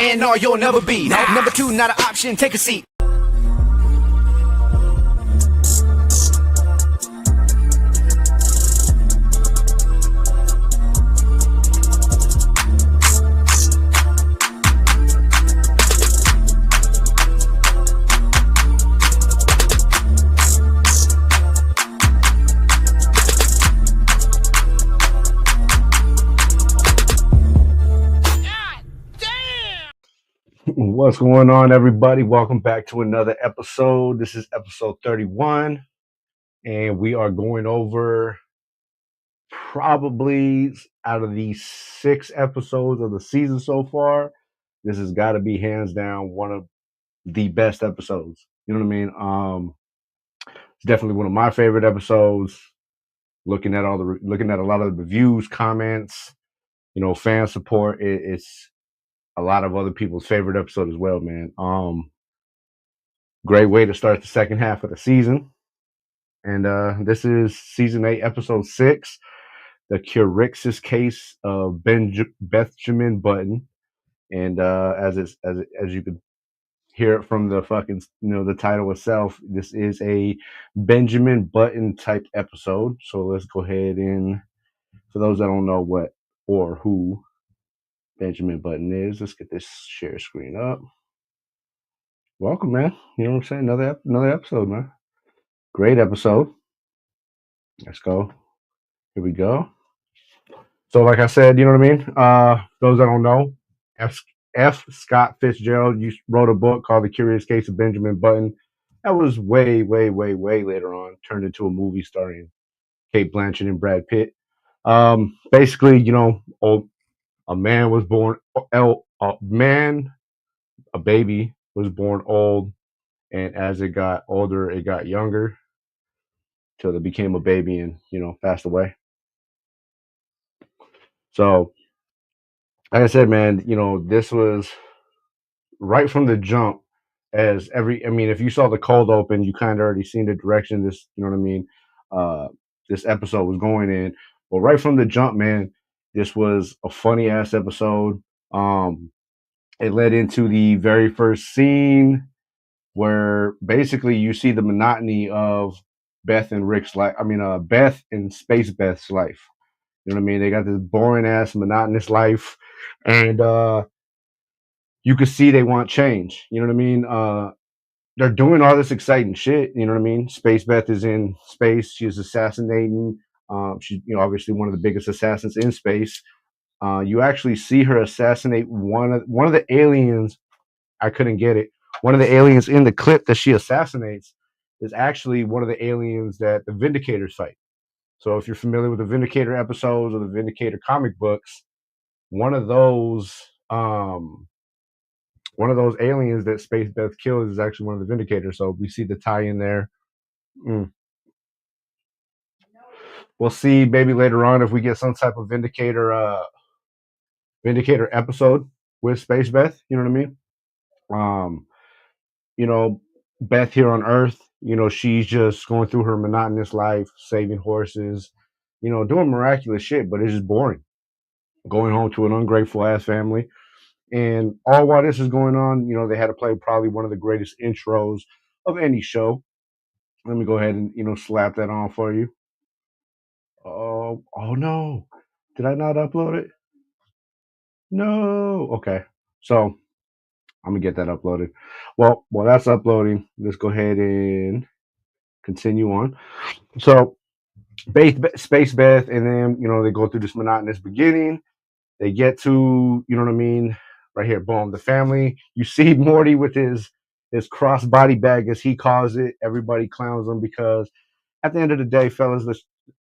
and no, you'll never be. No, number two, not an option. Take a seat. What's going on, everybody? Welcome back to another episode. This is episode 31, and we are going over probably out of these 6 episodes of the season so far, this has got to be hands down one of the best episodes. You know what I mean? It's definitely one of my favorite episodes. Looking at a lot of the reviews, comments, fan support. It's a lot of other people's favorite episode as well, man. Great way to start the second half of the season. And this is season 8, episode 6, the CuRicksous case of Bethjamin Button. And as you could hear it from the fucking the title itself, this is a Benjamin Button type episode. So let's go ahead and, for those that don't know what or who Benjamin Button is, let's get this share screen up. Welcome, man. You know what I'm saying? Another episode, man. Great episode. Let's go. Here we go. So, like I said, you know what I mean? Those that don't know, F. Scott Fitzgerald wrote a book called The Curious Case of Benjamin Button. That was way later on, turned into a movie starring Kate Blanchett and Brad Pitt. Basically, a man was born, a baby was born old, and as it got older, it got younger till it became a baby and, passed away. So, like I said, man, this was right from the jump. If you saw the cold open, you kind of already seen the direction this, this episode was going in. But right from the jump, man, this was a funny ass episode. It led into the very first scene where basically you see the monotony of Beth and Rick's life. Beth and Space Beth's life. You know what I mean? They got this boring ass monotonous life, and you could see they want change. You know what I mean? They're doing all this exciting shit. You know what I mean? Space Beth is in space. She's assassinating. She's obviously one of the biggest assassins in space. You actually see her assassinate one of the aliens. I couldn't get it. One of the aliens in the clip that she assassinates is actually one of the aliens that the Vindicators fight. So if you're familiar with the Vindicator episodes or the Vindicator comic books, one of those aliens that Space Beth kills is actually one of the Vindicators. So we see the tie-in there. We'll see maybe later on if we get some type of Vindicator episode with Space Beth. You know what I mean? Beth here on Earth, she's just going through her monotonous life, saving horses, doing miraculous shit, but it's just boring. Going home to an ungrateful ass family. And all while this is going on, they had to play probably one of the greatest intros of any show. Let me go ahead and, slap that on for you. Oh no. Did I not upload it? No. Okay. So I'm going to get that uploaded. Well, while that's uploading, let's go ahead and continue on. So Space Beth, and then, they go through this monotonous beginning. They get to, right here, boom, the family. You see Morty with his crossbody bag, as he calls it. Everybody clowns him because at the end of the day, fellas,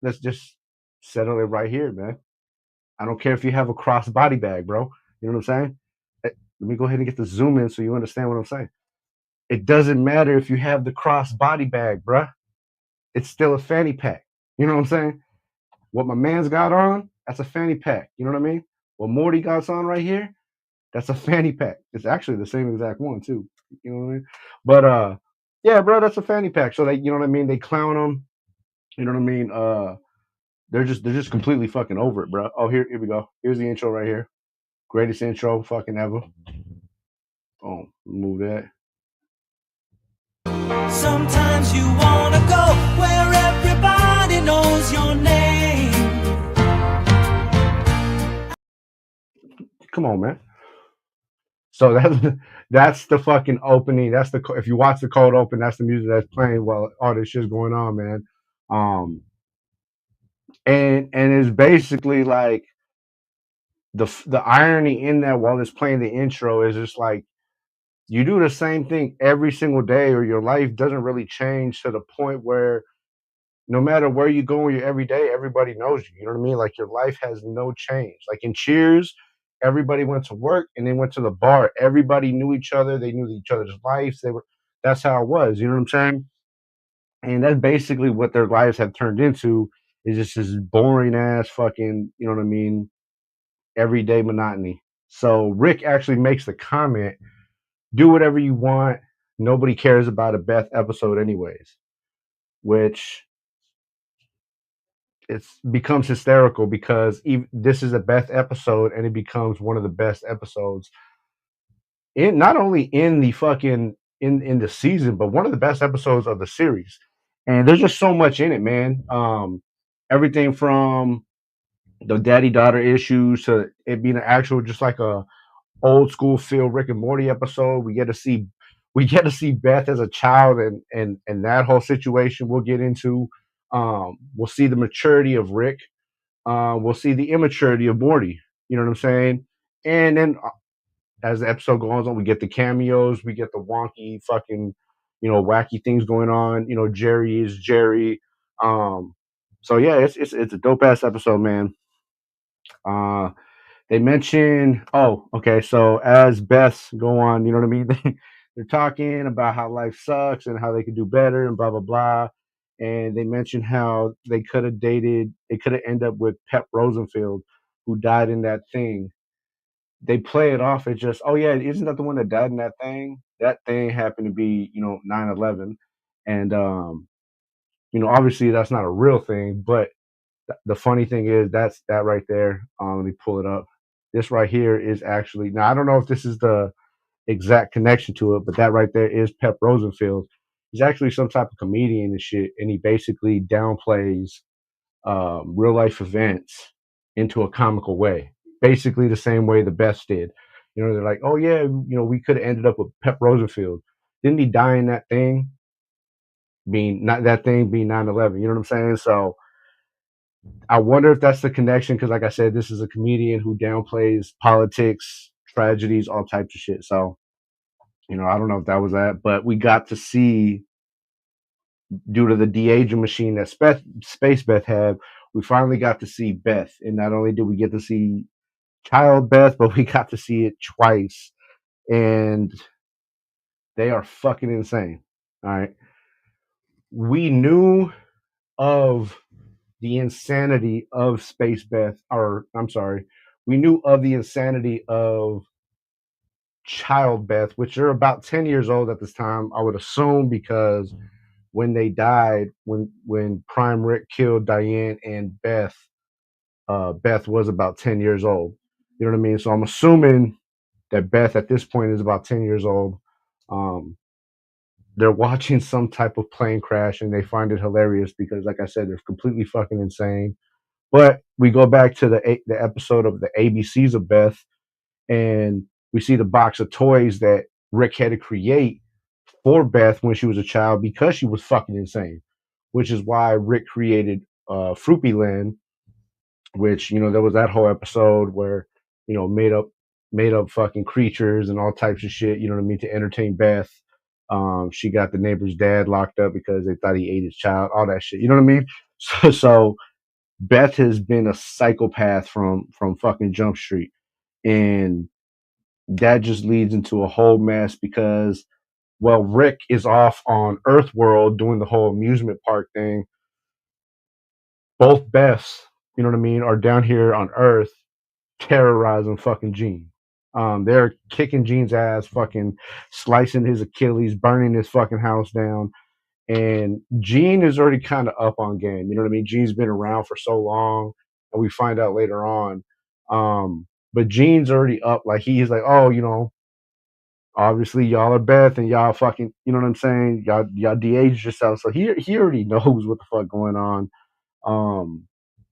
let's just settle it right here, man. I don't care if you have a crossbody bag, bro. You know what I'm saying? Let me go ahead and get the zoom in so you understand what I'm saying. It doesn't matter if you have the crossbody bag, bruh. It's still a fanny pack. You know what I'm saying? What my man's got on, that's a fanny pack. You know what I mean? What Morty got on right here, that's a fanny pack. It's actually the same exact one too. You know what I mean? But yeah, bro, that's a fanny pack. So they, you know what I mean? They clown them. You know what I mean? They're just completely fucking over it, bro. Oh, here we go. Here's the intro right here. Greatest intro fucking ever. Oh, move that. Sometimes you wanna go where everybody knows your name. Come on, man. So that's the fucking opening. That's the if you watch the cold open, that's the music that's playing while all this shit's going on, man. And it's basically like the irony in that while it's playing the intro is just like you do the same thing every single day, or your life doesn't really change to the point where no matter where you go in your everyday, everybody knows you. You know what I mean? Like your life has no change. Like in Cheers, everybody went to work and they went to the bar. Everybody knew each other. They knew each other's lives. That's how it was. You know what I'm saying? And that's basically what their lives have turned into is just this boring ass fucking, you know what I mean, everyday monotony. So Rick actually makes the comment, do whatever you want. Nobody cares about a Beth episode anyways, which it becomes hysterical because this is a Beth episode and it becomes one of the best episodes in not only in the fucking in the season, but one of the best episodes of the series. And there's just so much in it, man. Everything from the daddy daughter issues to it being an actual just like a old school feel Rick and Morty episode. We get to see Beth as a child and that whole situation we'll get into. We'll see the maturity of Rick. We'll see the immaturity of Morty. You know what I'm saying? And then as the episode goes on, we get the cameos, we get the wonky fucking, wacky things going on. Jerry is Jerry. So yeah, it's a dope ass episode, man. Uh, they mention, oh, okay, so as Beths go on, you know what I mean? They're talking about how life sucks and how they could do better and blah blah blah. And they mention how they could have ended up with Pep Rosenfield, who died in that thing. They play it off as just, oh yeah, isn't that the one that died in that thing? That thing happened to be, 9/11. And obviously that's not a real thing, but the funny thing is that's that right there. Let me pull it up. This right here is actually, now I don't know if this is the exact connection to it, but that right there is Pep Rosenfield. He's actually some type of comedian and shit, and he basically downplays real life events into a comical way, basically the same way the Beths did. They're like, oh yeah, we could have ended up with Pep Rosenfield. Didn't he die in that thing? Being not that thing being 9/11. You know what I'm saying? So I wonder if that's the connection because, like I said, this is a comedian who downplays politics, tragedies, all types of shit. So, I don't know if that was that, but we got to see, due to the de-aging machine that Space Beth had, we finally got to see Beth. And not only did we get to see child Beth, but we got to see it twice. And they are fucking insane. All right. We knew of the insanity of Space Beth, or I'm sorry, we knew of the insanity of Child Beth, which are about 10 years old at this time, I would assume, because when they died, when Prime Rick killed Diane and Beth, Beth was about 10 years old. You know what I mean? So I'm assuming that Beth at this point is about 10 years old. Um, they're watching some type of plane crash and they find it hilarious because, like I said, they're completely fucking insane. But we go back to the episode of the ABCs of Beth, and we see the box of toys that Rick had to create for Beth when she was a child because she was fucking insane, which is why Rick created Fruity Land, which there was that whole episode where made up fucking creatures and all types of shit. You know what I mean, to entertain Beth. She got the neighbor's dad locked up because they thought he ate his child. All that shit. You know what I mean? So Beth has been a psychopath from fucking Jump Street, and that just leads into a whole mess because, well, Rick is off on Earth World doing the whole amusement park thing. Both Beths, you know what I mean, are down here on Earth terrorizing fucking Gene. They're kicking Gene's ass, fucking slicing his Achilles, burning his fucking house down. And Gene is already kind of up on game. You know what I mean? Gene's been around for so long, and we find out later on. But Gene's already up. Like he's like, oh, obviously y'all are Beth and y'all fucking, you know what I'm saying? Y'all de-aged yourself. So he already knows what the fuck going on.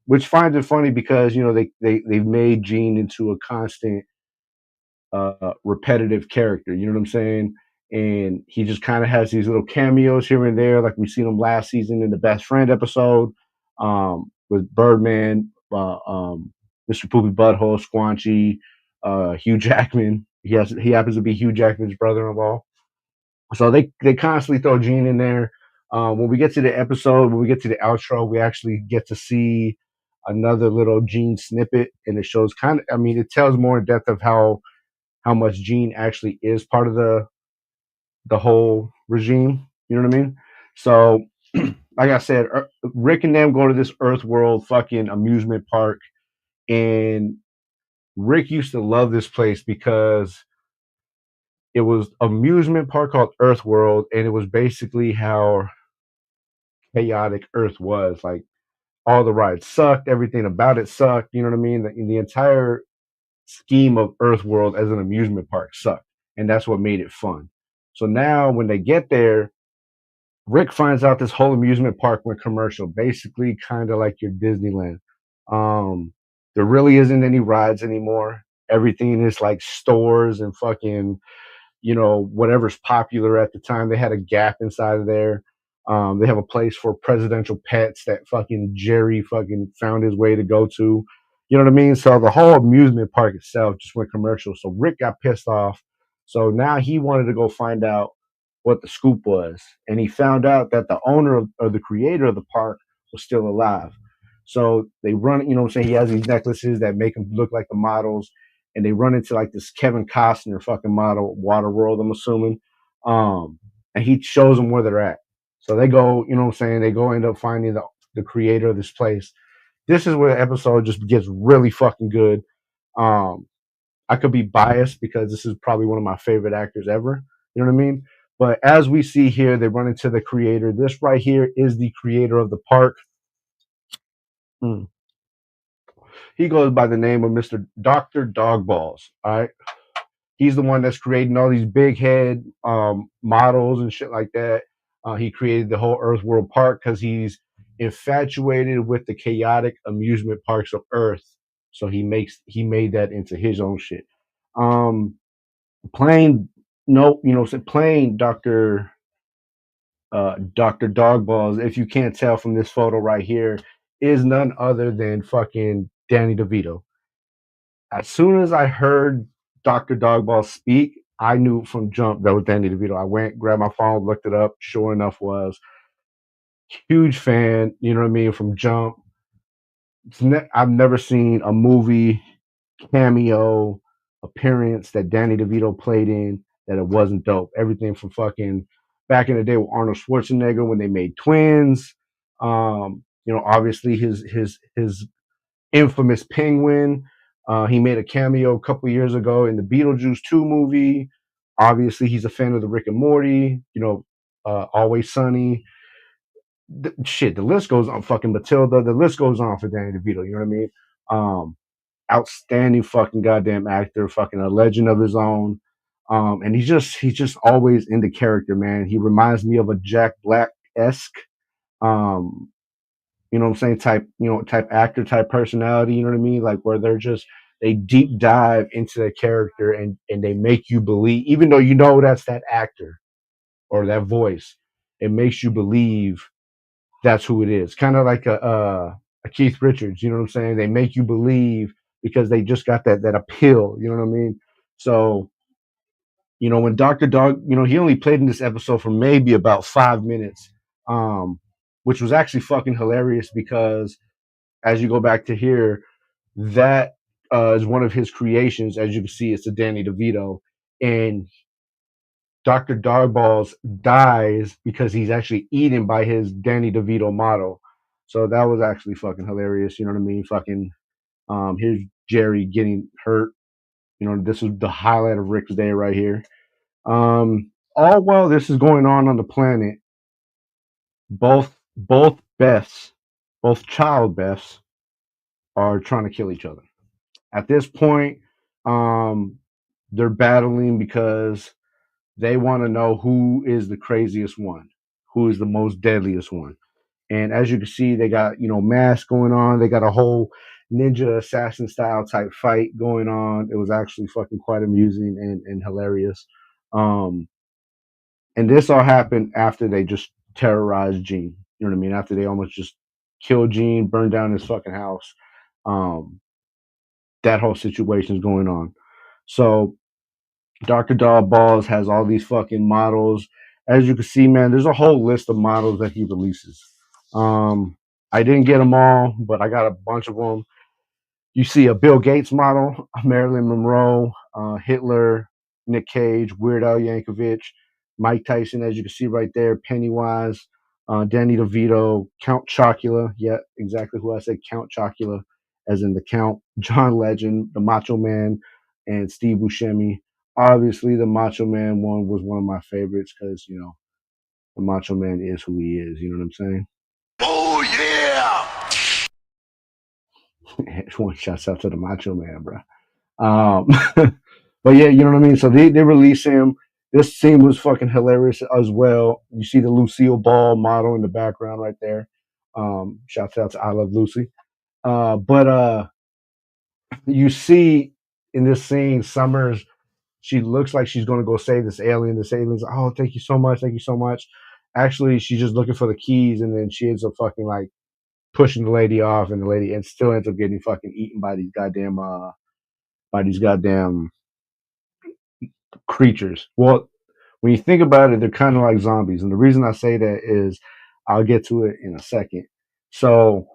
Which finds it funny because, you know, they've made Gene into a constant repetitive character, you know what I'm saying? And he just kind of has these little cameos here and there, like we seen him last season in the Best Friend episode, with Birdman, Mr. Poopy Butthole, Squanchy, Hugh Jackman. He happens to be Hugh Jackman's brother-in-law. So they constantly throw Gene in there. When we get to the episode, when we get to the outro, we actually get to see another little Gene snippet, and it shows kind of, I mean, it tells more in depth of how much Gene actually is part of the whole regime. You know what I mean? So, like I said, Rick and them go to this Earth World fucking amusement park, and Rick used to love this place because it was amusement park called Earth World, and it was basically how chaotic Earth was. Like all the rides sucked, everything about it sucked. You know what I mean? The entire scheme of Earth World as an amusement park sucked, and that's what made it fun. So now when they get there, Rick finds out this whole amusement park went commercial, basically kind of like your Disneyland. There really isn't any rides anymore. Everything is like stores and fucking, you know, whatever's popular at the time. They had a Gap inside of there. They have a place for presidential pets that fucking Jerry fucking found his way to go to. You know what I mean? So the whole amusement park itself just went commercial. So Rick got pissed off. So now he wanted to go find out what the scoop was. And he found out that the owner of, or the creator of the park was still alive. So they run, you know what I'm saying? He has these necklaces that make him look like the models, and they run into like this Kevin Costner fucking model, Waterworld, I'm assuming. And he shows them where they're at. So they go, you know what I'm saying? They go end up finding the creator of this place. This is where the episode just gets really fucking good. I could be biased because this is probably one of my favorite actors ever. You know what I mean? But as we see here, they run into the creator. This right here is the creator of the park. He goes by the name of Mr. Dr. Dogballs. All right. He's the one that's creating all these big head models and shit like that. He created the whole Earth World Park because he's infatuated with the chaotic amusement parks of Earth. So he made that into his own shit. Playing playing Dr. Dogballs, if you can't tell from this photo right here, is none other than fucking Danny DeVito. As soon as I heard Dr. Dogballs speak, I knew from jump that was Danny DeVito. I went, grabbed my phone, looked it up. Sure enough, was huge fan. You know what I mean? From jump, I've never seen a movie cameo appearance that Danny DeVito played in that it wasn't dope. Everything from fucking back in the day with Arnold Schwarzenegger when they made Twins. Obviously his infamous Penguin. He made a cameo a couple years ago in the Beetlejuice 2 movie. Obviously, he's a fan of the Rick and Morty. Always Sunny. The list goes on. Fucking Matilda. The list goes on for Danny DeVito. You know what I mean? Outstanding fucking goddamn actor. Fucking a legend of his own. And he's just always in the character, man. He reminds me of a Jack Black-esque, you know what I'm saying, type actor, type personality, you know what I mean? Like where they deep dive into the character and they make you believe, even though you know that's that actor or that voice, it makes you believe that's who it is. Kind of like a Keith Richards, you know what I'm saying? They make you believe because they just got that appeal, you know what I mean? So, when Dr. Dog, he only played in this episode for maybe about 5 minutes, which was actually fucking hilarious because as you go back to here, that is one of his creations. As you can see, it's a Danny DeVito, and Dr. Dogballs dies because he's actually eaten by his Danny DeVito model. So that was actually fucking hilarious. You know what I mean? Fucking, here's Jerry getting hurt. This is the highlight of Rick's day right here. All while this is going on the planet, both Beths, both child Beths, are trying to kill each other. At this point, they're battling because they want to know who is the craziest one, who is the most deadliest one. And as you can see, they got, masks going on. They got a whole ninja assassin style type fight going on. It was actually fucking quite amusing and hilarious. Um, and this all happened after they just terrorized Gene. You know what I mean? After they almost just killed Gene, burned down his fucking house. Um, that whole situation is going on. So Dr. Doll Balls has all these fucking models. As you can see, man, there's a whole list of models that he releases. I didn't get them all, but I got a bunch of them. You see a Bill Gates model, Marilyn Monroe, Hitler, Nick Cage, Weird Al Yankovic, Mike Tyson, as you can see right there, Pennywise, Danny DeVito, Count Chocula. Yeah, exactly who I said, Count Chocula, as in the Count. John Legend, the Macho Man, and Steve Buscemi. Obviously, the Macho Man one was one of my favorites because, the Macho Man is who he is. You know what I'm saying? Oh yeah! One shouts out to the Macho Man, bro. But yeah, you know what I mean? So they release him. This scene was fucking hilarious as well. You see the Lucille Ball model in the background right there. Shouts out to I Love Lucy. But you see in this scene, Summers, she looks like she's going to go save this alien. This alien's like, oh, thank you so much. Thank you so much. Actually, she's just looking for the keys, and then she ends up fucking like pushing the lady off, and the lady and still ends up getting fucking eaten by these goddamn creatures. Well, when you think about it, they're kind of like zombies. And the reason I say that is I'll get to it in a second. So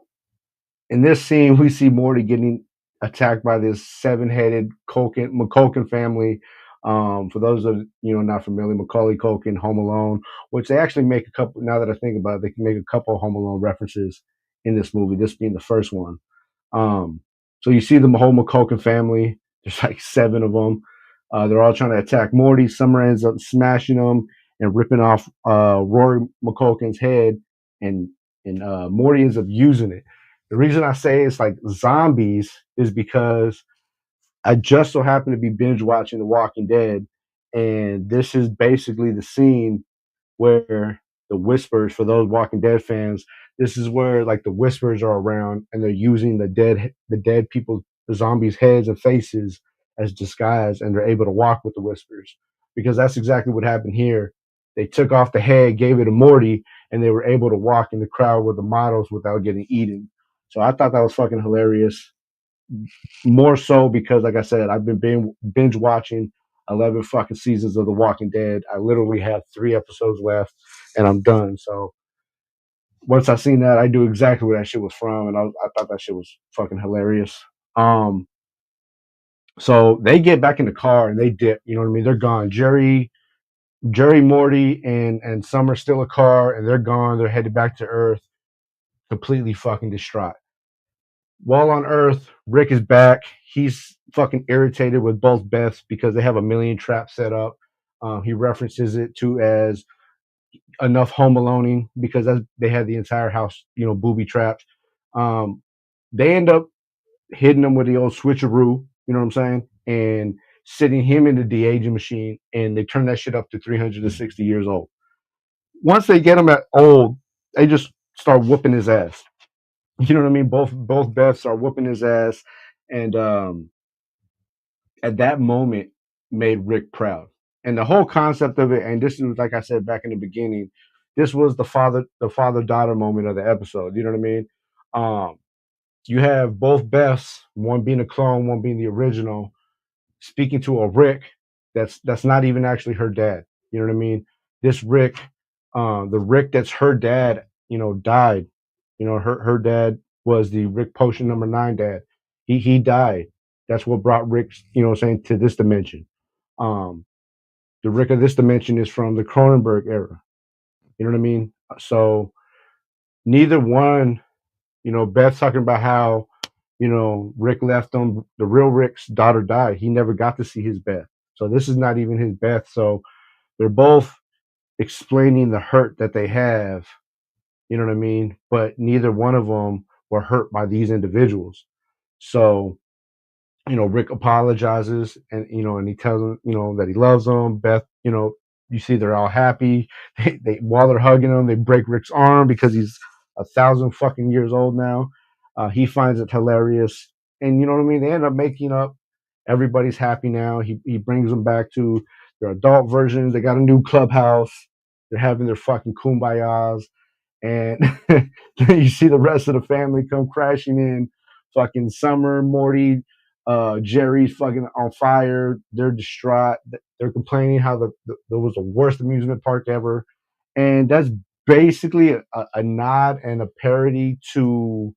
in this scene, we see Morty getting attacked by this seven-headed McCulkin family. For those of not familiar, Macaulay Culkin, Home Alone, which they actually make a couple. Now that I think about it, they can make a couple of Home Alone references in this movie. This being the first one. So you see the whole McCulkin family. There's like 7 of them. They're all trying to attack Morty. Summer ends up smashing them and ripping off Rory McCulkin's head, and Morty ends up using it. The reason I say it's like zombies is because I just so happen to be binge watching The Walking Dead, and this is basically the scene where the whispers, for those Walking Dead fans, this is where like the whispers are around and they're using the dead people, the zombies' heads and faces as disguise, and they're able to walk with the whispers, because that's exactly what happened here. They took off the head, gave it to Morty, and they were able to walk in the crowd with the models without getting eaten. So I thought that was fucking hilarious. More so because, like I said, I've been binge watching 11 fucking seasons of The Walking Dead. I literally have 3 episodes left, and I'm done. So once I seen that, I knew exactly where that shit was from, and I thought that shit was fucking hilarious. So they get back in the car and they dip. You know what I mean? They're gone. Jerry, Morty, and Summer still a car, and they're gone. They're headed back to Earth, completely fucking distraught. While on Earth, Rick is back. He's fucking irritated with both Beths because they have a million traps set up. He references it to as enough home aloneing because they had the entire house, booby trapped. They end up hitting him with the old switcheroo, you know what I'm saying? And sitting him in the de-aging machine, and they turn that shit up to 360 years old. Once they get him at old, they just start whooping his ass. You know what I mean? Both Beths are whooping his ass, and at that moment made Rick proud. And the whole concept of it, and this was like I said back in the beginning, this was the father daughter moment of the episode. You know what I mean? You have both Beths, one being a clone, one being the original, speaking to a Rick that's not even actually her dad. You know what I mean? This Rick, the Rick that's her dad, died. Her dad was the Rick Potion number 9 dad. He died. That's what brought Rick, to this dimension. The Rick of this dimension is from the Cronenberg era. You know what I mean? So neither one, Beth's talking about how, Rick left him. The real Rick's daughter died. He never got to see his Beth. So this is not even his Beth. So they're both explaining the hurt that they have. You know what I mean? But neither one of them were hurt by these individuals. So, Rick apologizes and he tells him, that he loves them. Beth, you see they're all happy. They while they're hugging him, they break Rick's arm because he's 1,000 fucking years old now. He finds it hilarious, and you know what I mean. They end up making up. Everybody's happy now. He brings them back to their adult versions. They got a new clubhouse. They're having their fucking kumbayas, and then you see the rest of the family come crashing in. Fucking Summer, Morty, Jerry's fucking on fire. They're distraught. They're complaining how there was the worst amusement park ever, and that's basically a nod and a parody to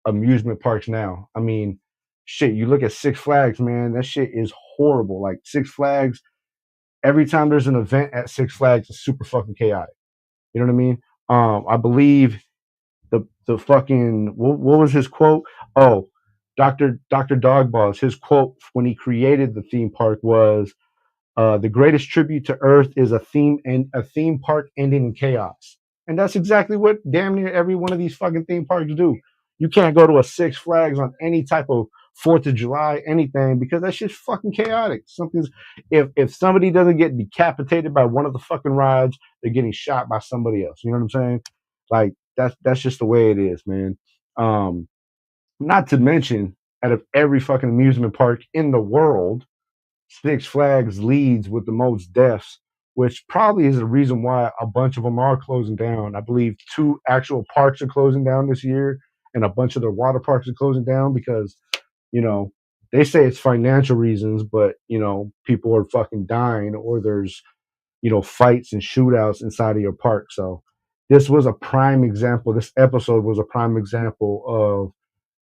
amusement parks now. I mean, shit. You look at Six Flags, man. That shit is horrible. Like Six Flags. Every time there's an event at Six Flags, it's super fucking chaotic. You know what I mean? I believe the fucking what was his quote? Oh, Dr. Dogballs. His quote when he created the theme park was, "The greatest tribute to Earth is a theme park ending in chaos." And that's exactly what damn near every one of these fucking theme parks do. You can't go to a Six Flags on any type of Fourth of July anything because that's just fucking chaotic. Something's if somebody doesn't get decapitated by one of the fucking rides, they're getting shot by somebody else. You know what I'm saying? Like that's just the way it is, man. Um, Not to mention, out of every fucking amusement park in the world, Six Flags leads with the most deaths, which probably is the reason why a bunch of them are closing down. I believe 2 actual parks are closing down this year, and a bunch of their water parks are closing down because, you know, they say it's financial reasons, but, you know, people are fucking dying or there's, you know, fights and shootouts inside of your park. So this was a prime example. This episode was a prime example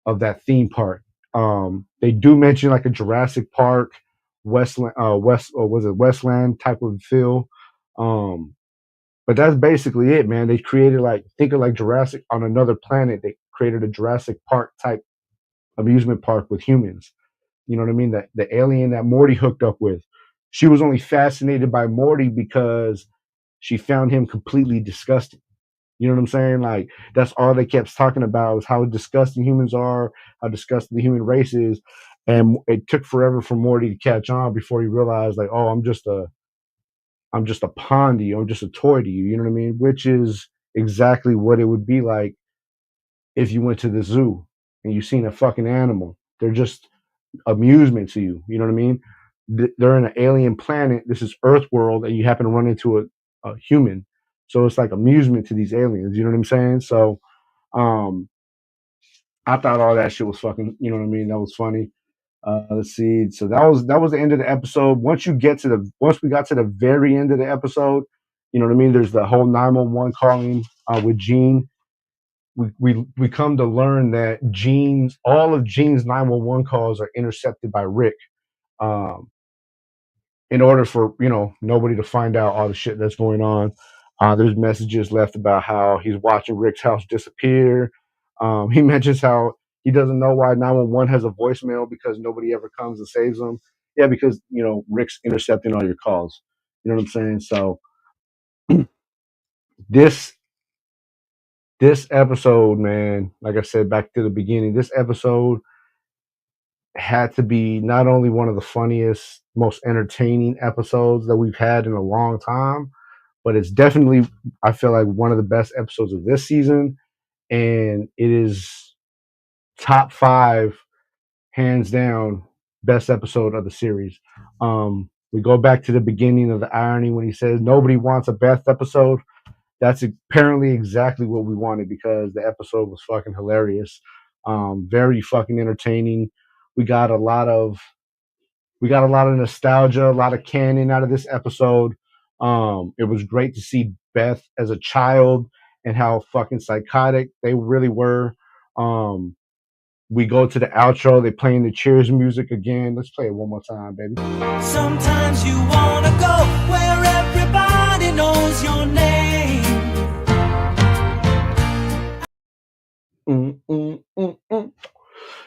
of that theme park. They do mention like a Jurassic Park, Westland, or was it Westland type of feel. Um, but that's basically it, man. They created like think of like Jurassic on another planet. They created a Jurassic Park type amusement park with humans. You know what I mean? That the alien that Morty hooked up with. She was only fascinated by Morty because she found him completely disgusting. You know what I'm saying? Like that's all they kept talking about was how disgusting humans are, how disgusting the human race is, and it took forever for Morty to catch on before he realized, like, oh, I'm just a pawn to you, I'm just a toy to you. You know what I mean? Which is exactly what it would be like if you went to the zoo and you seen a fucking animal. They're just amusement to you. You know what I mean? They're in an alien planet. This is Earth world, and you happen to run into a human. So it's like amusement to these aliens. You know what I'm saying? So um, I thought all that shit was fucking. You know what I mean? That was funny. Let's see. So that was the end of the episode. Once we got to the very end of the episode, you know what I mean? There's the whole 911 calling with Gene. We come to learn that all of Gene's 911 calls are intercepted by Rick. Um, in order for nobody to find out all the shit that's going on. There's messages left about how he's watching Rick's house disappear. He mentions how he doesn't know why 911 has a voicemail because nobody ever comes and saves him. Yeah, because Rick's intercepting all your calls. You know what I'm saying? So this this episode, man, like I said back to the beginning, this episode had to be not only one of the funniest, most entertaining episodes that we've had in a long time, but it's definitely, I feel like, one of the best episodes of this season. And it is top 5, hands down, best episode of the series. We go back to the beginning of the irony when he says nobody wants a Beth episode. That's apparently exactly what we wanted because the episode was fucking hilarious. Very fucking entertaining. We got a lot of nostalgia, a lot of canon out of this episode. It was great to see Beth as a child and how fucking psychotic they really were. We go to the outro. They playing the Cheers music again. Let's play it one more time, baby. Sometimes you wanna go where everybody knows your name.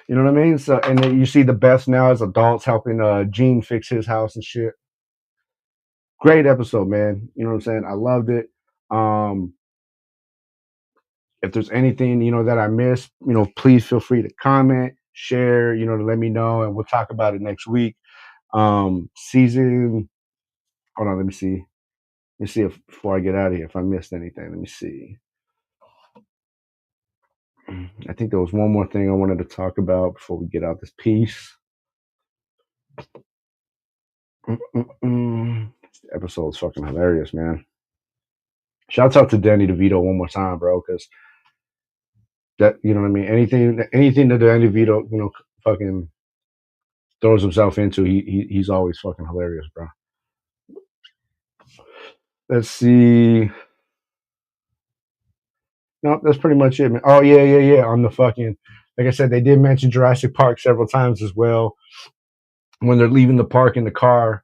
You know what I mean? So, and then you see the Beths now as adults helping Gene fix his house and shit. Great episode, man. You know what I'm saying? I loved it. If there's anything, that I missed, please feel free to comment, share, to let me know, and we'll talk about it next week. Hold on, let me see. Let me see if before I get out of here if I missed anything. Let me see. I think there was one more thing I wanted to talk about before we get out this piece. This episode's fucking hilarious, man. Shouts out to Danny DeVito one more time, bro, because that, you know what I mean? Anything that Danny DeVito, you know, fucking throws himself into, he's always fucking hilarious, bro. Let's see. No, that's pretty much it, man. Oh, yeah. On the fucking, like I said, they did mention Jurassic Park several times as well. When they're leaving the park in the car,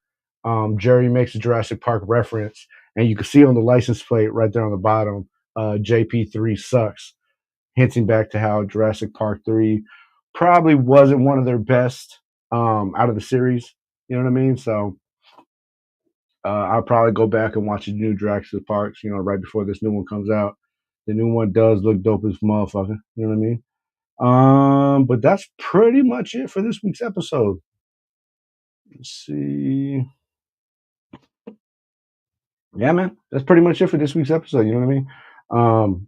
Jerry makes a Jurassic Park reference, and you can see on the license plate right there on the bottom, JP3 sucks, hinting back to how Jurassic Park 3 probably wasn't one of their best out of the series. You know what I mean? So I'll probably go back and watch the new Jurassic Parks, you know, right before this new one comes out. The new one does look dope as motherfucker. You know what I mean? But that's pretty much it for this week's episode. Let's see. Yeah, man, that's pretty much it for this week's episode. You know what I mean?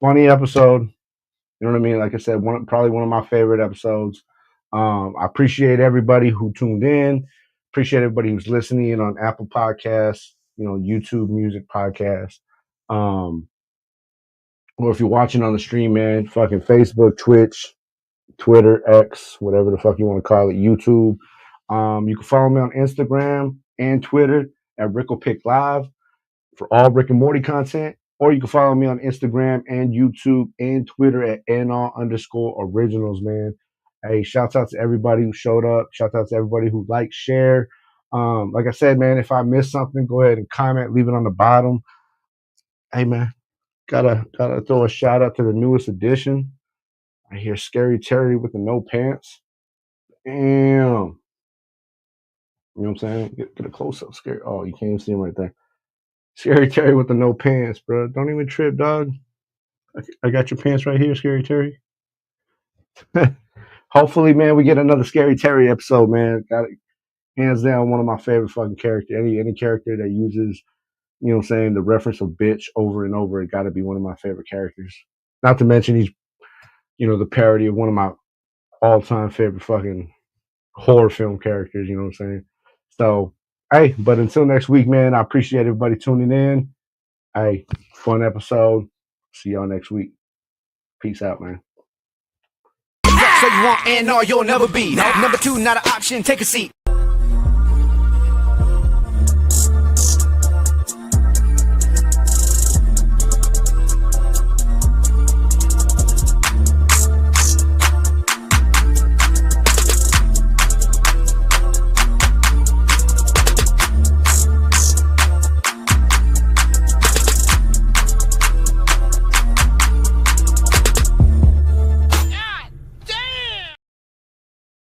Funny episode. You know what I mean? Like I said, probably one of my favorite episodes. I appreciate everybody who tuned in. Appreciate everybody who's listening on Apple Podcasts, you know, YouTube Music Podcasts. Or if you're watching on the stream, man, fucking Facebook, Twitch, Twitter, X, whatever the fuck you want to call it, YouTube. You can follow me on Instagram and Twitter at RicklePickLive for all Rick and Morty content. Or you can follow me on Instagram and YouTube and Twitter at NR_originals, man. Hey, shouts out to everybody who showed up. Shout out to everybody who liked, share. Like I said, man, if I missed something, go ahead and comment, leave it on the bottom. Hey, man, gotta throw a shout out to the newest edition. I hear Scary Terry with the no pants. Damn. You know what I'm saying? Get a close up, Scary. Oh, you can't even see him right there. Scary Terry with the no pants, bro. Don't even trip, dog. I got your pants right here, Scary Terry. Hopefully, man, we get another Scary Terry episode, man. Got it. Hands down, one of my favorite fucking characters. Any character that uses, you know what I'm saying, the reference of bitch over and over, it got to be one of my favorite characters. Not to mention he's, you know, the parody of one of my all-time favorite fucking horror film characters, you know what I'm saying? So, hey, but until next week, man, I appreciate everybody tuning in. Hey, fun episode. See y'all next week. Peace out, man. So you want and or you'll never be. Number two, not an option, take a seat.